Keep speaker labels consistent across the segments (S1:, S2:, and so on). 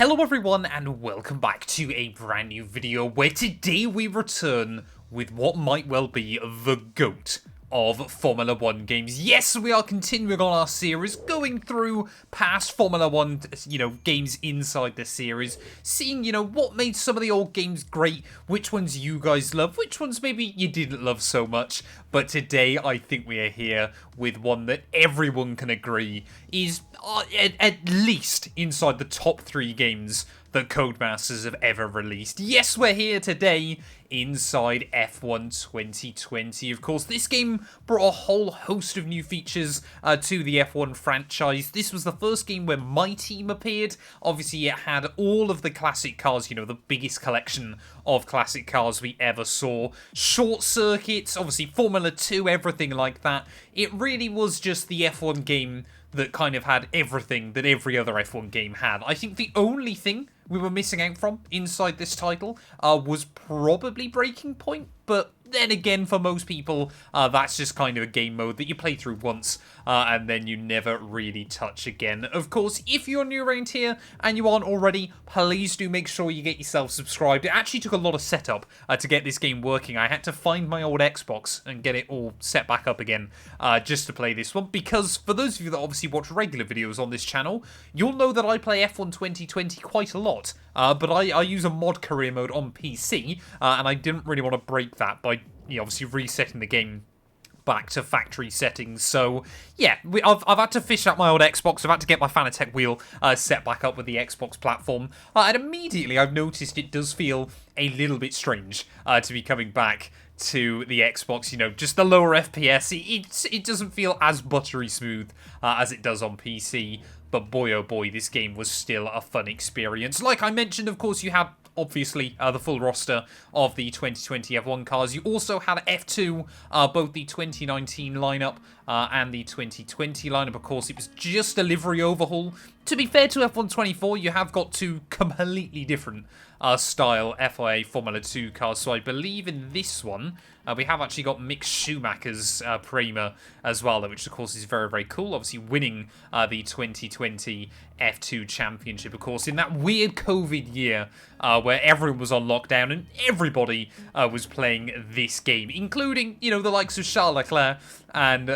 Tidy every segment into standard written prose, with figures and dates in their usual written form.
S1: Hello everyone and welcome back to a brand new video where today we return with what might well be the GOAT of Formula 1 games. Yes, we are continuing on our series, going through past Formula 1, games inside the series, seeing, what made some of the old games great, which ones you guys love, which ones maybe you didn't love so much. But today, I think we are here with one that everyone can agree is at least inside the top 3 games that Codemasters have ever released. Yes, we're here today inside F1 2020. Of course, this game brought a whole host of new features to the F1 franchise. This was the first game where my team appeared. Obviously, it had all of the classic cars, the biggest collection of classic cars we ever saw. Short circuits, obviously Formula 2, everything like that. It really was just the F1 game that kind of had everything that every other F1 game had. I think the only thing we were missing out from inside this title was probably Breaking Point, but then again, for most people, that's just kind of a game mode that you play through once and then you never really touch again. Of course, if you're new around here and you aren't already, please do make sure you get yourself subscribed. It actually took a lot of setup to get this game working. I had to find my old Xbox and get it all set back up again just to play this one, because for those of you that obviously watch regular videos on this channel, you'll know that I play F1 2020 quite a lot. But I use a mod career mode on PC, and I didn't really want to break that by obviously resetting the game back to factory settings. So yeah, I've had to fish out my old Xbox. I've had to get my Fanatec wheel set back up with the Xbox platform, and immediately I've noticed it does feel a little bit strange to be coming back to the Xbox. Just the lower FPS. It doesn't feel as buttery smooth as it does on PC. But boy, oh boy, this game was still a fun experience. Like I mentioned, of course, you have, obviously, the full roster of the 2020 F1 cars. You also had F2, both the 2019 lineup and the 2020 lineup. Of course, it was just a livery overhaul. To be fair to F1 24, you have got two completely different style FIA Formula 2 cars. So I believe in this one, we have actually got Mick Schumacher's Prema as well, which of course is very, very cool. Obviously winning the 2020 F2 Championship, of course, in that weird COVID year where everyone was on lockdown and everybody was playing this game, including, the likes of Charles Leclerc and,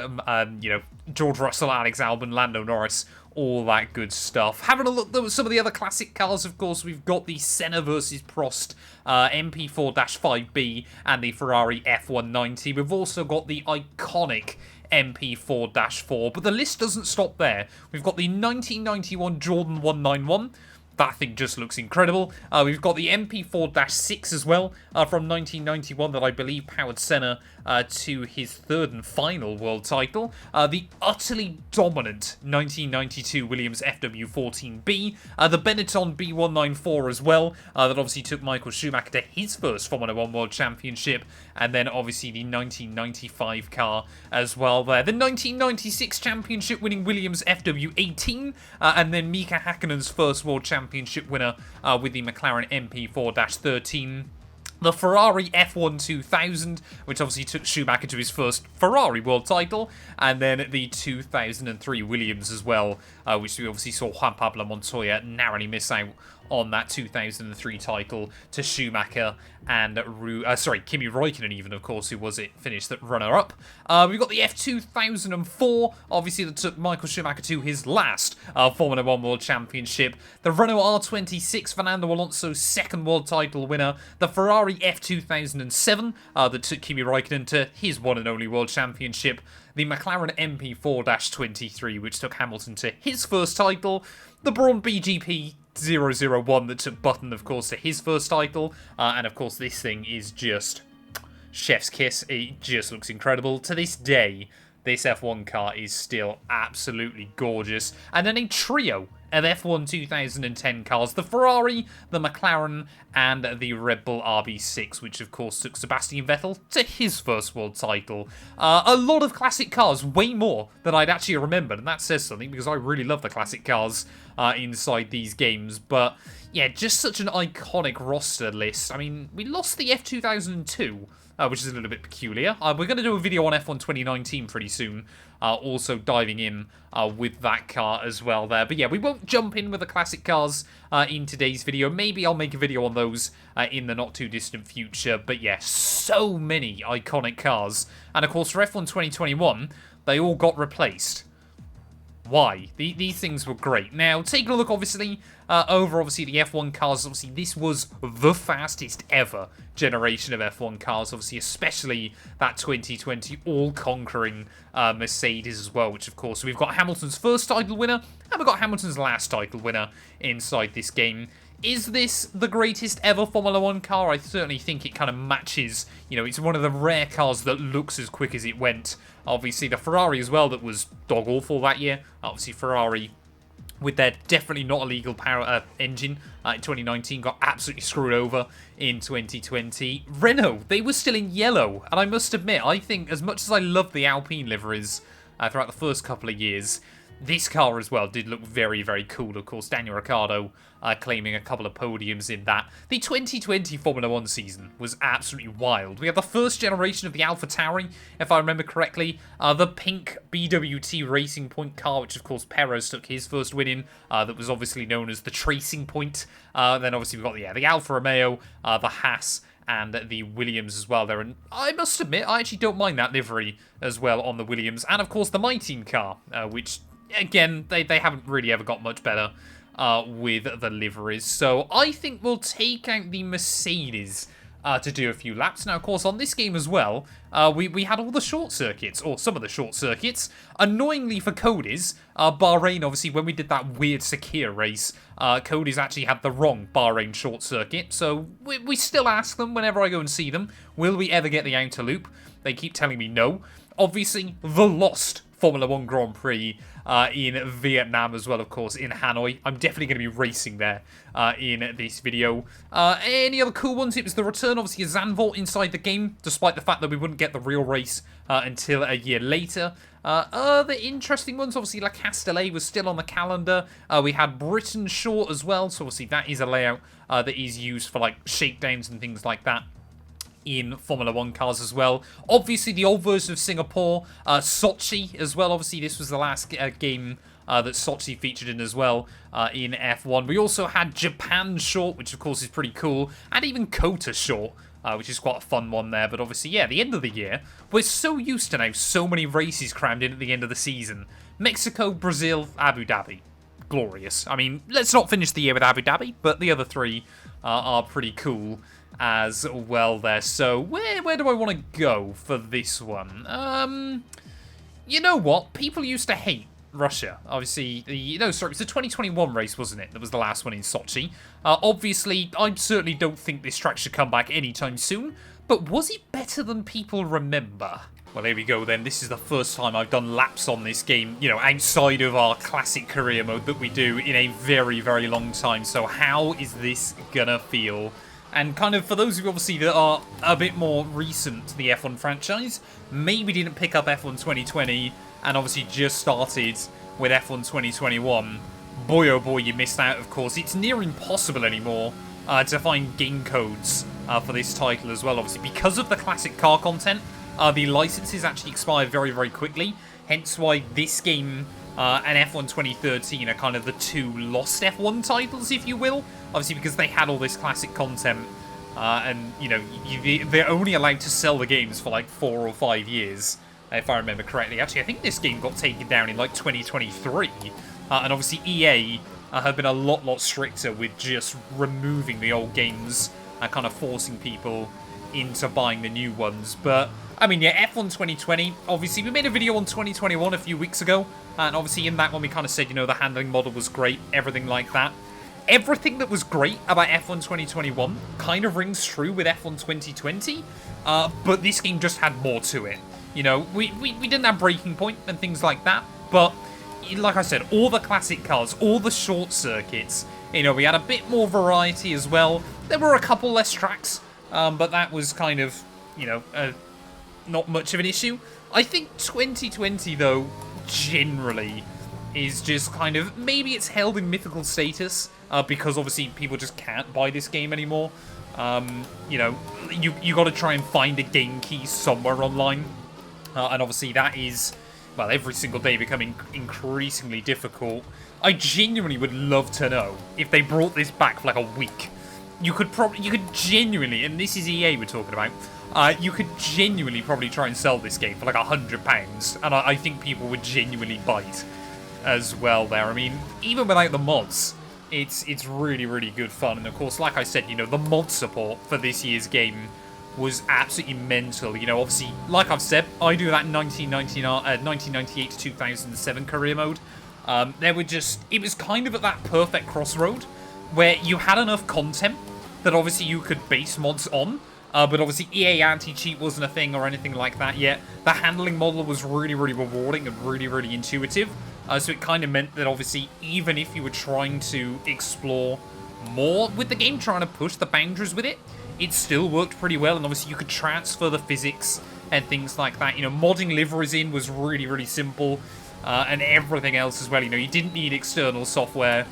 S1: George Russell, Alex Albon, Lando Norris, all that good stuff. Having a look at some of the other classic cars, of course, we've got the Senna versus Prost MP4-5B and the Ferrari F190. We've also got the iconic MP4-4, but the list doesn't stop there. We've got the 1991 Jordan 191. That thing just looks incredible. We've got the MP4-6 as well from 1991 that I believe powered Senna to his third and final world title. The utterly dominant 1992 Williams FW14B. The Benetton B194 as well. That obviously took Michael Schumacher to his first Formula 1 World Championship. And then obviously the 1995 car as well there. The 1996 Championship winning Williams FW18. And then Mika Häkkinen's first World Championship winner with the McLaren MP4-13. The Ferrari F1 2000, which obviously took Schumacher to his first Ferrari world title, and then the 2003 Williams as well, which we obviously saw Juan Pablo Montoya narrowly miss out on that 2003 title to Schumacher and Kimi Räikkönen even, of course, who was it finished that runner-up. We've got the F2004, obviously that took Michael Schumacher to his last Formula 1 World Championship. The Renault R26, Fernando Alonso's second world title winner. The Ferrari F2007 that took Kimi Räikkönen to his one and only World Championship. The McLaren MP4-23, which took Hamilton to his first title. The Braun BGP 001 that took Button, of course, to his first title. And, of course, this thing is just chef's kiss. It just looks incredible. To this day, this F1 car is still absolutely gorgeous. And then a trio of F1 2010 cars. The Ferrari, the McLaren, and the Red Bull RB6, which of course took Sebastian Vettel to his first world title. A lot of classic cars, way more than I'd actually remembered, and that says something because I really love the classic cars. inside these games. But yeah, just such an iconic roster list. I mean, we lost the F2002, which is a little bit peculiar. We're going to do a video on F1 2019 pretty soon, also diving in with that car as well there. But yeah, we won't jump in with the classic cars in today's video. Maybe I'll make a video on those in the not too distant future. But yeah, so many iconic cars. And of course, for F1 2021, they all got replaced. Why? These things were great. Now, taking a look, obviously, over, obviously, the F1 cars. Obviously, this was the fastest ever generation of F1 cars. Obviously, especially that 2020 all-conquering Mercedes as well, which, of course, we've got Hamilton's first title winner, and we've got Hamilton's last title winner inside this game. Is this the greatest ever Formula 1 car? I certainly think it kind of matches, you know, it's one of the rare cars that looks as quick as it went. Obviously, the Ferrari as well that was dog-awful that year. Obviously, Ferrari, with their definitely not illegal power engine in 2019, got absolutely screwed over in 2020. Renault, they were still in yellow. And I must admit, I think as much as I loved the Alpine liveries throughout the first couple of years, this car as well did look very, very cool. Of course, Daniel Ricciardo claiming a couple of podiums in that. The 2020 Formula 1 season was absolutely wild. We had the first generation of the AlphaTauri, if I remember correctly. The pink BWT Racing Point car, which of course Perez took his first win in. That was obviously known as the Tracing Point. Then obviously we've got the Alfa Romeo, the Haas, and the Williams as well there. And I must admit, I actually don't mind that livery as well on the Williams. And of course the My Team car, which, again, they haven't really ever got much better with the liveries. So I think we'll take out the Mercedes to do a few laps. Now, of course, on this game as well, we had all the short circuits, or some of the short circuits. Annoyingly for Cody's, Bahrain, obviously, when we did that weird Sakir race, Cody's actually had the wrong Bahrain short circuit. So we still ask them whenever I go and see them, will we ever get the outer loop? They keep telling me no. Obviously, the lost Formula 1 Grand Prix in Vietnam as well, of course, in Hanoi. I'm definitely going to be racing there in this video. Any other cool ones? It was the return, obviously, of Zandvoort inside the game, despite the fact that we wouldn't get the real race until a year later. Other interesting ones, obviously, La Castellet was still on the calendar. We had Britain Short as well, so obviously that is a layout that is used for, like, shakedowns and things like that in Formula 1 cars as well. Obviously, the old version of Singapore, Sochi as well. Obviously, this was the last game that Sochi featured in as well in F1. We also had Japan Short, which of course is pretty cool, and even Kota Short, which is quite a fun one there. But obviously, yeah, the end of the year, we're so used to now so many races crammed in at the end of the season. Mexico, Brazil, Abu Dhabi. Glorious. I mean, let's not finish the year with Abu Dhabi, but the other three are pretty cool as well there. So where do I want to go for this one? You know what? People used to hate Russia. Obviously, it was the 2021 race, wasn't it? That was the last one in Sochi. Obviously, I certainly don't think this track should come back anytime soon, but was it better than people remember? Well, here we go then. This is the first time I've done laps on this game, you know, outside of our classic career mode that we do in a very, very long time. So how is this gonna feel? And kind of for those of you, obviously, that are a bit more recent to the F1 franchise, maybe didn't pick up F1 2020 and obviously just started with F1 2021, boy oh boy, you missed out, of course. It's near impossible anymore to find game codes for this title as well, obviously. Because of the classic car content, the licenses actually expire very, very quickly, hence why this game and F1 2013 are kind of the two lost F1 titles, if you will. Obviously, because they had all this classic content, and, you know, they're only allowed to sell the games for, like, 4 or 5 years, if I remember correctly. Actually, I think this game got taken down in, like, 2023, and obviously EA have been a lot stricter with just removing the old games and kind of forcing people into buying the new ones. But I mean, yeah, F1 2020, obviously we made a video on 2021 a few weeks ago, and obviously in that one we kind of said, you know, the handling model was great, everything like that. Everything that was great about F1 2021 kind of rings true with F1 2020, but this game just had more to it. You know, we didn't have Breaking Point and things like that, but like I said, all the classic cars, all the short circuits, you know, we had a bit more variety as well. There were a couple less tracks, but that was kind of, you know, not much of an issue. I think 2020, though, generally is just kind of, maybe it's held in mythical status, because obviously people just can't buy this game anymore. You know, you got to try and find a game key somewhere online, and obviously that is, well, every single day becoming increasingly difficult. I genuinely would love to know if they brought this back for like a week. You could genuinely, and this is EA we're talking about, you could genuinely probably try and sell this game for like £100, and I think people would genuinely bite as well there. I mean, even without the mods, it's really, really good fun. And of course, like I said, you know, the mod support for this year's game was absolutely mental. You know, obviously, like I've said, I do that 1998 to 2007 career mode. It was kind of at that perfect crossroad where you had enough content that obviously you could base mods on, but obviously EA anti-cheat wasn't a thing or anything like that yet. The handling model was really, really rewarding and really, really intuitive. So it kind of meant that obviously even if you were trying to explore more with the game, trying to push the boundaries with it, it still worked pretty well. And obviously you could transfer the physics and things like that. You know, modding liveries in was really, really simple, and everything else as well. You know, you didn't need external software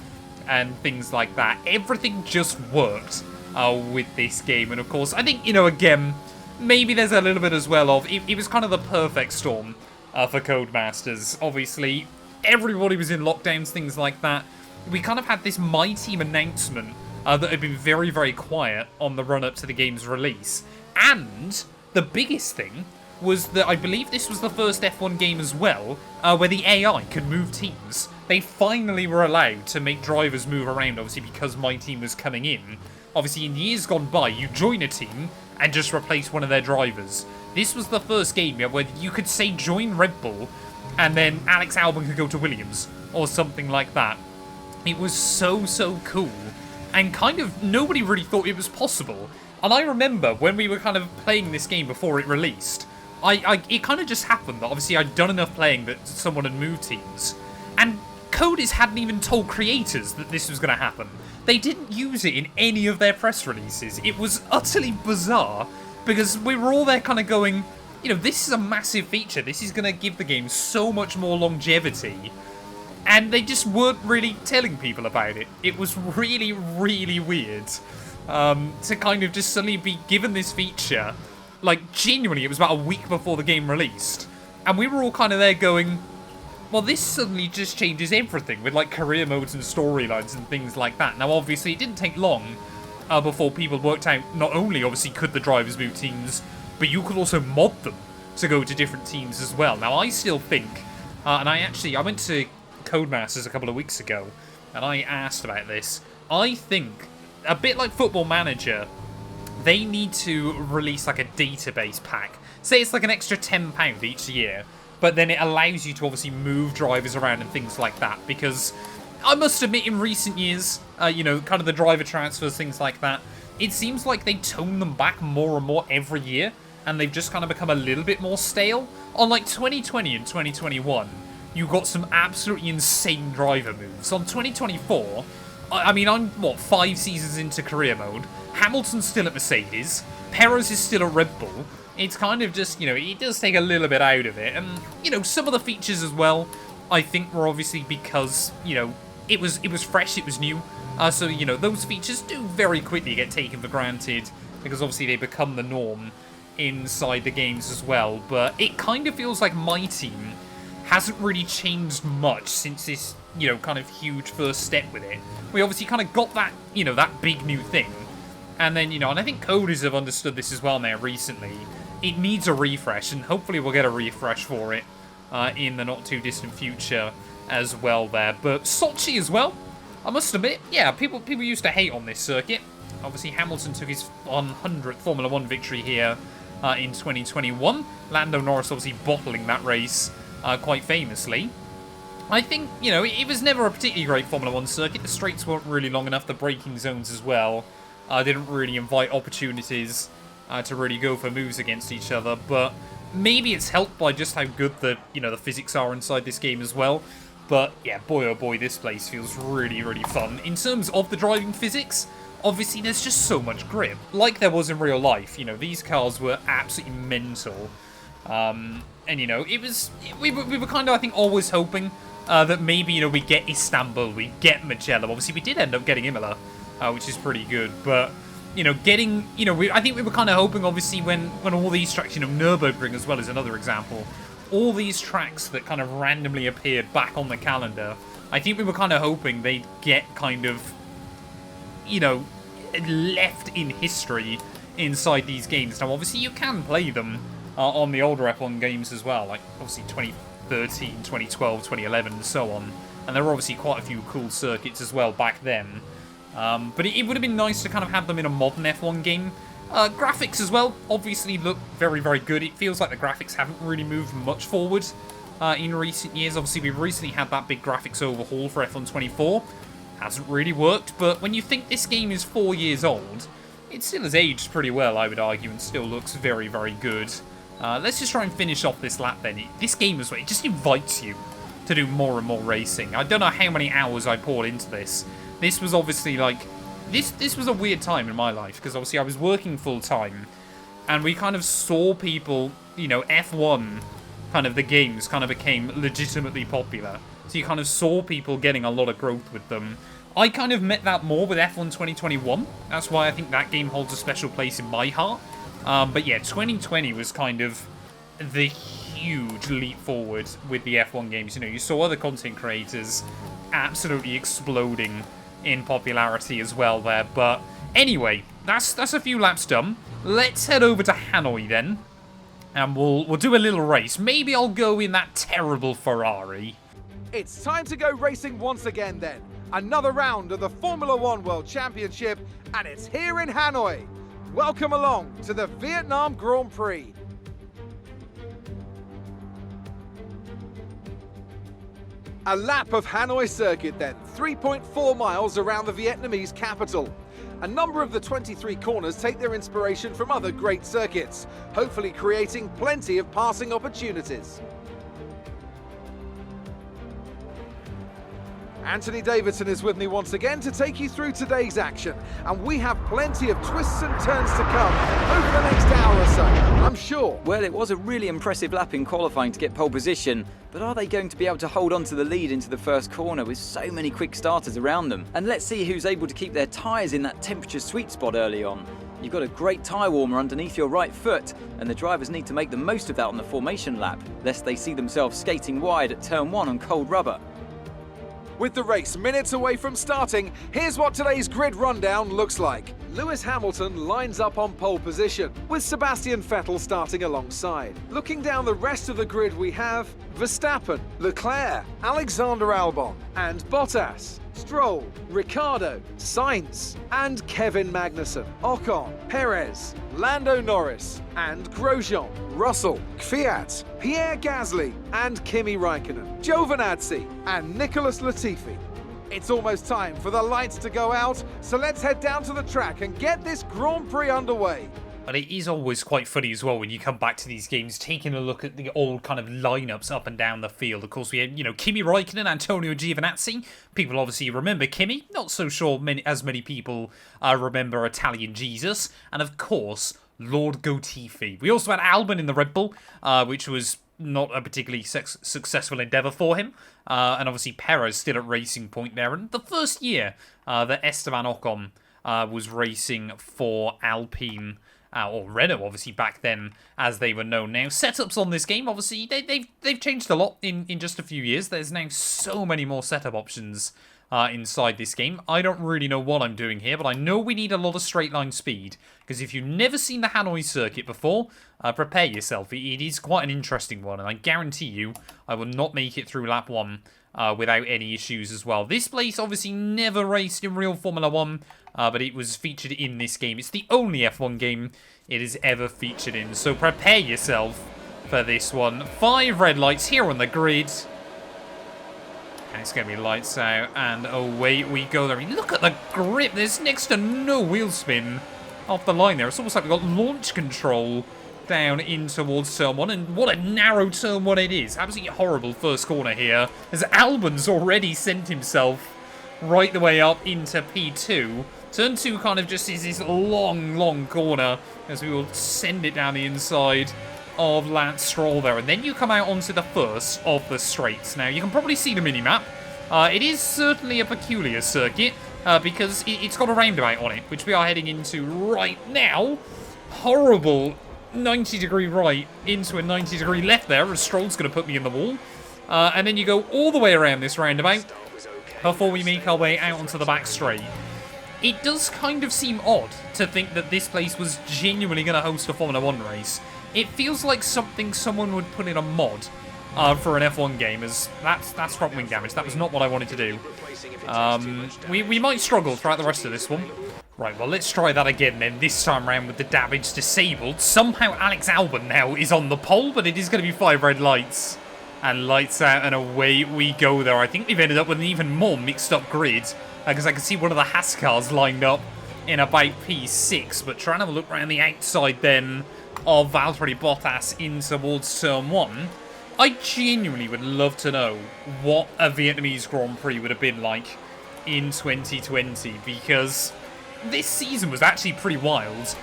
S1: and things like that. Everything just worked with this game. And of course, I think, you know, again, maybe there's a little bit as well of, it was kind of the perfect storm for Codemasters. Obviously, everybody was in lockdowns, things like that. We kind of had this My Team announcement that had been very, very quiet on the run-up to the game's release. And the biggest thing was that I believe this was the first F1 game as well, where the AI could move teams. They finally were allowed to make drivers move around, obviously, because My Team was coming in. Obviously, in years gone by, you join a team and just replace one of their drivers. This was the first game where you could say join Red Bull, and then Alex Albon could go to Williams, or something like that. It was so, so cool, and kind of nobody really thought it was possible. And I remember when we were kind of playing this game before it released, it kind of just happened that obviously I'd done enough playing that someone had moved teams, and Coders hadn't even told creators that this was going to happen. They didn't use it in any of their press releases. It was utterly bizarre, because we were all there kind of going, you know, this is a massive feature. This is going to give the game so much more longevity. And they just weren't really telling people about it. It was really, really weird to kind of just suddenly be given this feature. Like, genuinely, it was about a week before the game released. And we were all kind of there going, well, this suddenly just changes everything with, like, career modes and storylines and things like that. Now, obviously, it didn't take long before people worked out not only, obviously, could the drivers move teams, but you could also mod them to go to different teams as well. Now, I still think, and I went to Codemasters a couple of weeks ago, and I asked about this. I think, a bit like Football Manager, they need to release like a database pack. Say it's like an extra £10 each year, but then it allows you to obviously move drivers around and things like that. Because I must admit, in recent years, you know, kind of the driver transfers, things like that, it seems like they tone them back more and more every year, and they've just kind of become a little bit more stale. On like 2020 and 2021, you got some absolutely insane driver moves. On 2024, I mean, I'm, 5 seasons into career mode. Hamilton's still at Mercedes. Perez is still at Red Bull. It's kind of just, you know, it does take a little bit out of it. And, you know, some of the features as well, I think were obviously because, you know, it was fresh, it was new. So, you know, those features do very quickly get taken for granted, because obviously they become the norm inside the games as well. But it kind of feels like My Team hasn't really changed much since this, you know, kind of huge first step with it. We obviously kind of got that, you know, that big new thing. And then, you know, and I think coders have understood this as well now recently. It needs a refresh, and hopefully we'll get a refresh for it in the not too distant future as well there. But Sochi as well, I must admit, yeah, people used to hate on this circuit. Obviously Hamilton took his 100th Formula 1 victory here in 2021. Lando Norris obviously bottling that race quite famously. I think, you know, it was never a particularly great Formula 1 circuit. The straights weren't really long enough, the braking zones as well didn't really invite opportunities to really go for moves against each other, but maybe it's helped by just how good the physics are inside this game as well. But yeah, boy oh boy, this place feels really, really fun. In terms of the driving physics, obviously there's just so much grip. Like there was in real life, you know, these cars were absolutely mental. And, you know, we were kind of, I think, always hoping that maybe, you know, we get Istanbul, we get Mugello. Obviously, we did end up getting Imola, which is pretty good. But, you know, getting, you know, I think we were kind of hoping, obviously, when all these tracks, you know, Nürburgring as well is another example. All these tracks that kind of randomly appeared back on the calendar, I think we were kind of hoping they'd get kind of, you know, left in history inside these games. Now, obviously, you can play them on the older F1 games as well, like, obviously, 2013, 2012, 2011, and so on. And there were obviously quite a few cool circuits as well back then. But it would have been nice to kind of have them in a modern F1 game. Graphics as well, obviously, look very, very good. It feels like the graphics haven't really moved much forward in recent years. Obviously, we've recently had that big graphics overhaul for F1 24. Hasn't really worked, but when you think this game is 4 years old, it still has aged pretty well, I would argue, and still looks very, very good. Let's just try and finish off this lap then. This game as well, it just invites you to do more and more racing. I don't know how many hours I poured into this. This was obviously like, this was a weird time in my life, because obviously I was working full time, and we kind of saw people, you know, F1, kind of the games kind of became legitimately popular. So you kind of saw people getting a lot of growth with them. I kind of met that more with F1 2021. That's why I think that game holds a special place in my heart. But yeah, 2020 was kind of the huge leap forward with the F1 games. You know, you saw other content creators absolutely exploding in popularity as well there. But anyway, that's a few laps done. Let's head over to Hanoi then, and we'll do a little race. Maybe I'll go in that terrible Ferrari.
S2: It's time to go racing once again then. Another round of the Formula One World Championship, and it's here in Hanoi. Welcome along to the Vietnam Grand Prix. A lap of Hanoi circuit then, 3.4 miles around the Vietnamese capital. A number of the 23 corners take their inspiration from other great circuits, hopefully creating plenty of passing opportunities. Anthony Davidson is with me once again to take you through today's action, and we have plenty of twists and turns to come over the next hour or so, I'm sure.
S3: Well, it was a really impressive lap in qualifying to get pole position, but are they going to be able to hold on to the lead into the first corner with so many quick starters around them? And let's see who's able to keep their tyres in that temperature sweet spot early on. You've got a great tyre warmer underneath your right foot, and the drivers need to make the most of that on the formation lap, lest they see themselves skating wide at turn 1 on cold rubber.
S2: With the race minutes away from starting, here's what today's grid rundown looks like. Lewis Hamilton lines up on pole position, with Sebastian Vettel starting alongside. Looking down the rest of the grid, we have Verstappen, Leclerc, Alexander Albon, and Bottas, Stroll, Ricciardo, Sainz, and Kevin Magnussen, Ocon, Perez, Lando Norris, and Grosjean, Russell, Kvyat, Pierre Gasly, and Kimi Raikkonen, Giovinazzi, and Nicholas Latifi. It's almost time for the lights to go out, so let's head down to the track and get this Grand Prix underway.
S1: But it is always quite funny as well when you come back to these games, taking a look at the old kind of lineups up and down the field. Of course, we had, you know, Kimi Raikkonen, Antonio Giovinazzi. People obviously remember Kimi. Not so sure as many people remember Italian Jesus. And of course, Lord Gotifi. We also had Albon in the Red Bull, which was not a particularly successful endeavour for him. And obviously Perez still at Racing Point there. And the first year that Esteban Ocon was racing for Alpine, or Renault, obviously, back then, as they were known. Now, setups on this game, obviously, they've changed a lot in just a few years. There's now so many more setup options inside this game. I don't really know what I'm doing here, but I know we need a lot of straight line speed, because if you've never seen the Hanoi circuit before, prepare yourself. It is quite an interesting one, and I guarantee you I will not make it through lap 1 without any issues as well. This place obviously never raced in real Formula 1, but it was featured in this game. It's the only F1 game it is ever featured in, so prepare yourself for this one. 5 red lights here on the grid. And it's going to be lights out, and away we go there. I mean, look at the grip. There's next to no wheel spin off the line there. It's almost like we've got launch control down in towards turn 1, and what a narrow turn 1 it is. Absolutely horrible first corner here, as Albon's already sent himself right the way up into P2. Turn 2 kind of just is this long corner, as we will send it down the inside of Lance Stroll there. And then you come out onto the first of the straights. Now, you can probably see the mini-map. It is certainly a peculiar circuit because it's got a roundabout on it, which we are heading into right now. Horrible 90-degree right into a 90-degree left there, as Stroll's going to put me in the wall. And then you go all the way around this roundabout before we make our way out onto the back straight. It does kind of seem odd to think that this place was genuinely going to host a Formula 1 race. It feels like something someone would put in a mod for an F1 game, as that's front wing damage. That was not what I wanted to do. We might struggle throughout the rest of this one. Right, well, let's try that again then, this time around with the damage disabled. Somehow Alex Albon now is on the pole, but it is going to be 5 red lights. And lights out, and away we go there. I think we've ended up with an even more mixed up grid, because I can see one of the Haas cars lined up in about P6, but trying to look around the outside then of Valtteri Bottas in towards turn 1. I genuinely would love to know what a Vietnamese Grand Prix would have been like in 2020, because this season was actually pretty wild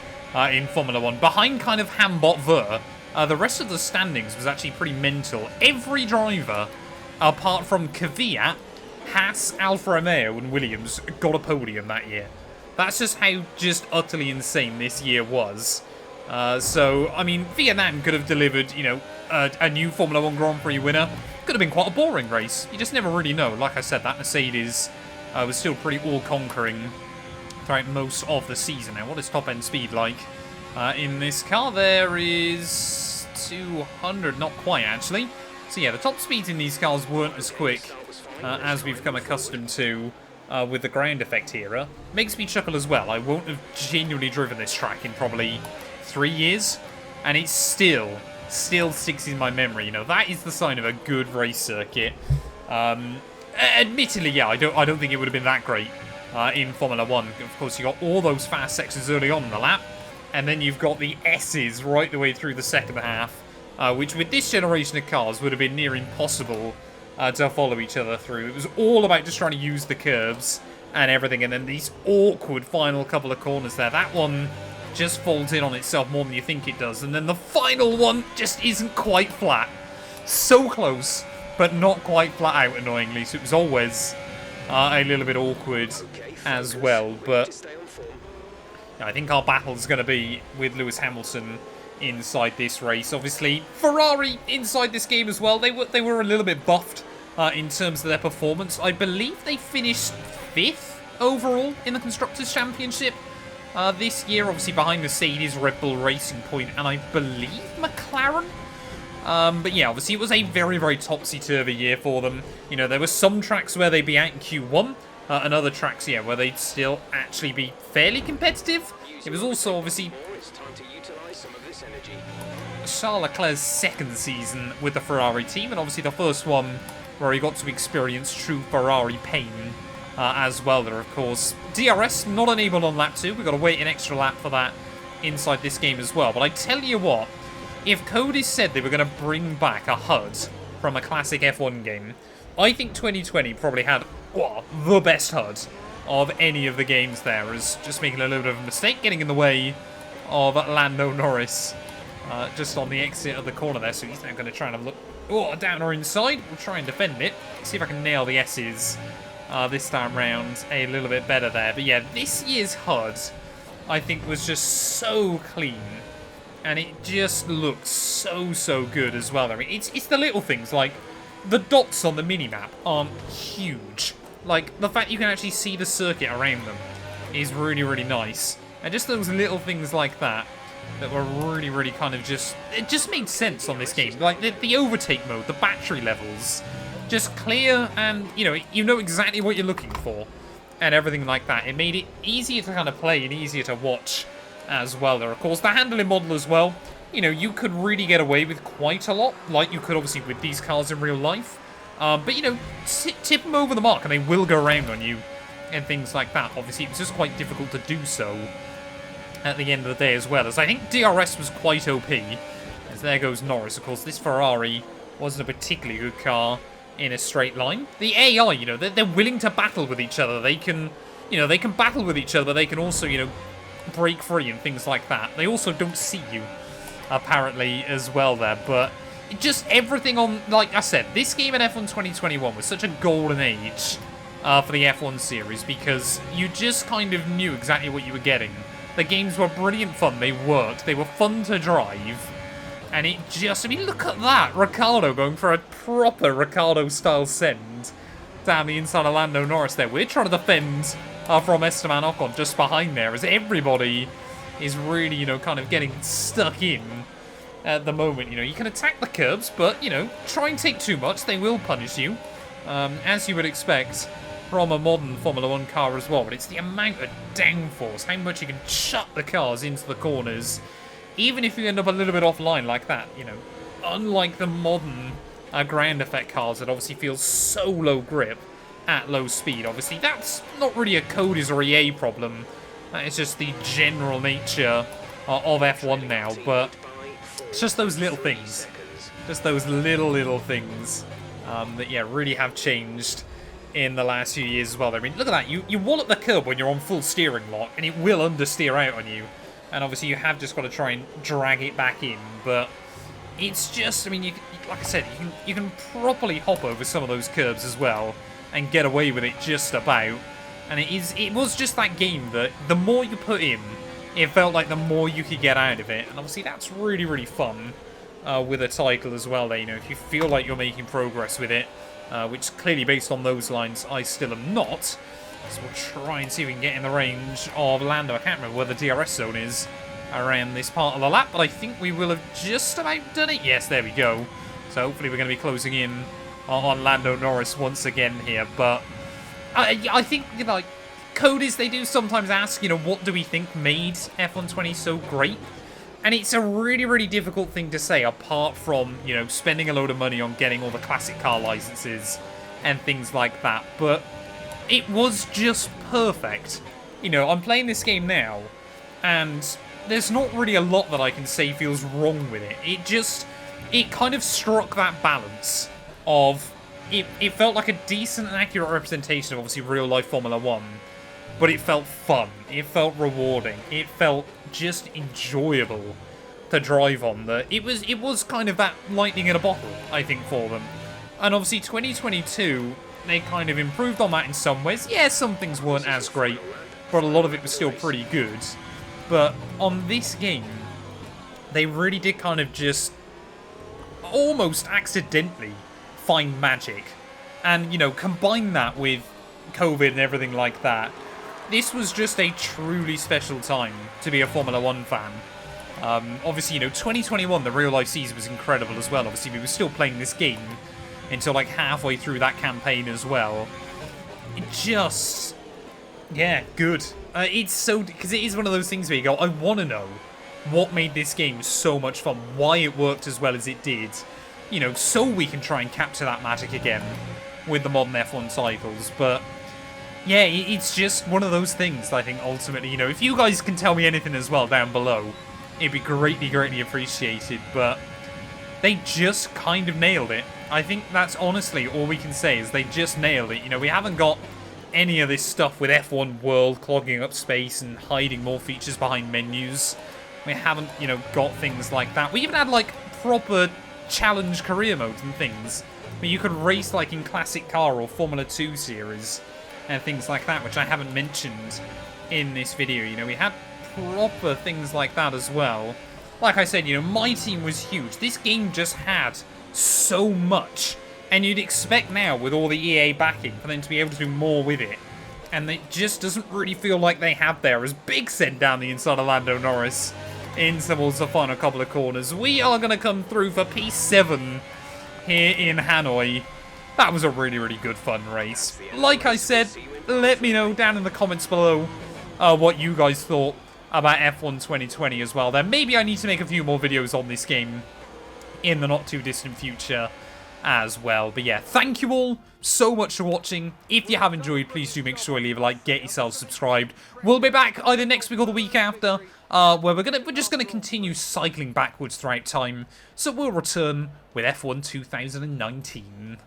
S1: in Formula 1. Behind kind of Hambot Ver, the rest of the standings was actually pretty mental. Every driver, apart from Kvyat, Haas, Alfa Romeo and Williams, got a podium that year. That's just how just utterly insane this year was. So, I mean, Vietnam could have delivered, you know, a new Formula 1 Grand Prix winner. Could have been quite a boring race. You just never really know. Like I said, that Mercedes was still pretty all-conquering throughout most of the season. Now, what is top-end speed like in this car? There is 200, not quite, actually. So, yeah, the top speeds in these cars weren't as quick as we've come accustomed to with the ground effect era. Makes me chuckle as well. I won't have genuinely driven this track in probably 3 years, and it still sticks in my memory. You know, that is the sign of a good race circuit. Admittedly, yeah, I don't think it would have been that great in Formula 1. Of course, you got all those fast sections early on in the lap, and then you've got the S's right the way through the second half, which with this generation of cars would have been near impossible to follow each other through. It was all about just trying to use the curves and everything, and then these awkward final couple of corners there. That one just folds in on itself more than you think it does, and then the final one just isn't quite flat. So close, but not quite flat out, annoyingly, so it was always a little bit awkward as well. But I think our battle is going to be with Lewis Hamilton inside this race. Obviously, Ferrari inside this game as well. They were a little bit buffed in terms of their performance. I believe they finished 5th overall in the Constructors' Championship this year, obviously behind Mercedes, Red Bull Racing Point, and I believe McLaren. But yeah, obviously it was a very, very topsy-turvy year for them. You know, there were some tracks where they'd be out in Q1, and other tracks, yeah, where they'd still actually be fairly competitive. It was also, obviously, Charles Leclerc's second season with the Ferrari team, and obviously the first one where he got to experience true Ferrari pain as well there, of course. DRS not enabled on lap 2. We've got to wait an extra lap for that inside this game as well. But I tell you what, if Cody said they were going to bring back a HUD from a classic F1 game, I think 2020 probably had the best HUD of any of the games there, as just making a little bit of a mistake, getting in the way of Lando Norris just on the exit of the corner there. So he's now going to try and have a look down or inside. We'll try and defend it. See if I can nail the S's this time round a little bit better there. But yeah, this year's HUD, I think, was just so clean. And it just looks so good as well. I mean, it's the little things, like the dots on the minimap aren't huge. Like, the fact you can actually see the circuit around them is really, really nice. And just those little things like that were really, really kind of just... It just made sense on this game. Like, the overtake mode, the battery levels, just clear and, you know exactly what you're looking for. And everything like that. It made it easier to kind of play and easier to watch as well there. Of course, the handling model as well. You know, you could really get away with quite a lot, like you could obviously with these cars in real life. But, you know, tip them over the mark and they will go around on you and things like that. Obviously, it was just quite difficult to do so at the end of the day as well, as I think DRS was quite OP. As there goes Norris. Of course, this Ferrari wasn't a particularly good car in a straight line. The AI, you know, they're willing to battle with each other. They can, they can battle with each other, but they can also, break free and things like that. They also don't see you. apparently, as well there. But just everything on, like I said, this game in F1 2021 was such a golden age for the F1 series, because you just kind of knew exactly what you were getting. The games were brilliant fun, they worked, they were fun to drive, and it just, I mean, look at that, Ricciardo going for a proper Ricciardo-style send down the inside of Lando Norris there. We're trying to defend from Esteban Ocon just behind there, as everybody is really, you know, kind of getting stuck in at the moment. You know, you can attack the curbs, but, you know, try and take too much, they will punish you, as you would expect from a modern Formula 1 car as well. But it's the amount of downforce, how much you can chuck the cars into the corners, even if you end up a little bit offline like that, you know. Unlike the modern ground effect cars that obviously feel so low grip at low speed. Obviously, that's not really a Cody's or EA problem. That is just the general nature of F1 now. But it's just those little things. Just those little things that, yeah, really have changed in the last few years as well. I mean, look at that. You wallop the curb when you're on full steering lock, and it will understeer out on you. And obviously, you have just got to try and drag it back in. But it's just, I mean, like I said, you can properly hop over some of those curbs as well and get away with it just about. And it was just that game that the more you put in, it felt like the more you could get out of it. And obviously, that's really, really fun with a title as well. There, you know, if you feel like you're making progress with it. Which clearly, based on those lines, I still am not. So we'll try and see if we can get in the range of Lando. I can't remember where the DRS zone is around this part of the lap, but I think we will have just about done it. Yes, there we go. So hopefully we're going to be closing in on Lando Norris once again here. But I think, you know, like, coders, they do sometimes ask, you know, what do we think made F1 20 so great? And it's a really, really difficult thing to say, apart from, you know, spending a load of money on getting all the classic car licenses and things like that. But it was just perfect. You know, I'm playing this game now, and there's not really a lot that I can say feels wrong with it. It kind of struck that balance of, it felt like a decent and accurate representation of, obviously, real-life Formula 1. But it felt fun. It felt rewarding. It felt just enjoyable to drive on. It was kind of that lightning in a bottle, I think, for them. And obviously 2022, they kind of improved on that in some ways. Yeah, some things weren't as great, but a lot of it was still pretty good. But on this game, they really did kind of just almost accidentally find magic. And, you know, combine that with COVID and everything like that. This was just a truly special time to be a Formula 1 fan. Obviously, you know, 2021, the real-life season was incredible as well. Obviously, we were still playing this game until, like, halfway through that campaign as well. It just... yeah, good. It's so... because it is one of those things where you go, I want to know what made this game so much fun, why it worked as well as it did. You know, so we can try and capture that magic again with the modern F1 titles, but... yeah, it's just one of those things, I think, ultimately. You know, if you guys can tell me anything as well down below, it'd be greatly, greatly appreciated. But they just kind of nailed it. I think that's honestly all we can say, is they just nailed it. You know, we haven't got any of this stuff with F1 World clogging up space and hiding more features behind menus. We haven't, you know, got things like that. We even had, like, proper challenge career modes and things where you could race, like, in Classic Car or Formula 2 series and things like that, which I haven't mentioned in this video. You know, we had proper things like that as well. Like I said, you know, my team was huge. This game just had so much. And you'd expect now, with all the EA backing, for them to be able to do more with it. And it just doesn't really feel like they have there. As big send down the inside of Lando Norris in towards the final couple of corners. We are going to come through for P7 here in Hanoi. That was a really, really good fun race. Like I said, let me know down in the comments below what you guys thought about F1 2020 as well. Then maybe I need to make a few more videos on this game in the not too distant future as well. But yeah, thank you all so much for watching. If you have enjoyed, please do make sure you leave a like, get yourself subscribed. We'll be back either next week or the week after, where we're just gonna continue cycling backwards throughout time. So we'll return with F1 2019.